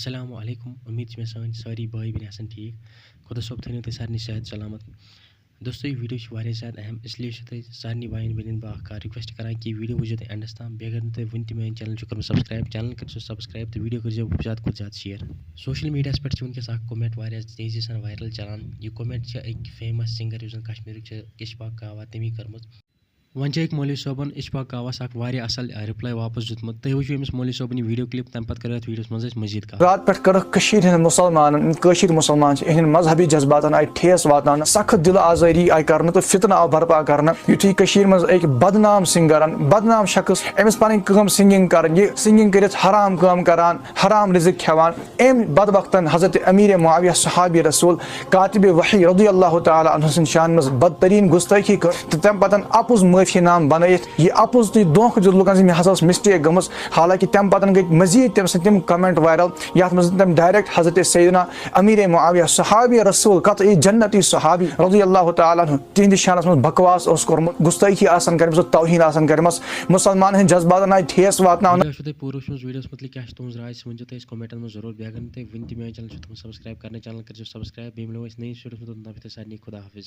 अस्सलामु अलैकुम। उम्मीद छे मे सारी भाई बहन आसन ठीक। खुदा सोब थो तुम सारे सेहत सलामत। दोस्तों ये वीडियो वारिया ज़्यादा अहम, इसलिए सारे भाई बहन बह रिक्वेस्ट करान कि वीडियो वो एंडस तम। बे अगर तुम वन मे चैनल कर सब्सक्राइब, चैनल कर सब्सक्राइब तो वीडियो कर ज़्यादा खुद ज़्यादा शेयर। सोशल मीडिया पे वनकस कमेंट तेजी सान वायरल चलान। यह कमेंट एक फेमस सिंगर कश्मीर इशफाक कावा तमी कर्म। वन एक मौलवी सोबन इशफाक कावास असल रिप्लाई वापस दुतमुत। तुम वो अमिस मौलवी सोबन वीडियो क्लिप तम पे कर वीडियो मज मजीद कह। रात पे कर मुसलमान मजहबी जज्बात आई ठेस वातान, सख्त दिल आजारी आई कर तो फितना आव बर्पा कर। युथी मज एक बदनाम सिंगर, बदनाम शख्स अमिस पन सिंगिंग कर, सिंगिंग कर हराम काम करान, हराम रिजिक खेवान। अम बदबख्तन हजरत अमीर मुआविया सहाबी रसूल कातिब वही रज़ियल्लाहु तआला अन्हु शान मज बदतरीन गुस्ताखी कर। तम पतन अपुज माफी नाम बन यह अपुज तुम धोख दित लुकन मे हसा मिस्टेक गम। हालांकि तम पतन गई मजीद तम सम कमेंट वायरल यथ मज तम डायरेक्ट हजरत सैयदना अमीर मुआविया सहाबी रसूल कतई जन्नती सहाबी रज़ियल्लाहु तआला अन्हु तिहंद शानस मज बकवास कोर्मुत, गुस्ताखी कर, तौहीन कर, मुसलमान हंद जज्बात आई ठेस वातन। पूरा वीडियो मतलब क्या तुम राय वन कमेंटन में जरूर। बे अगर तुम वन मे चैनल सब्सक्राइब कर, चैनल कर सब्सक्राइब। बेम लो नई वीडियो में सारे खुदा हाफिज।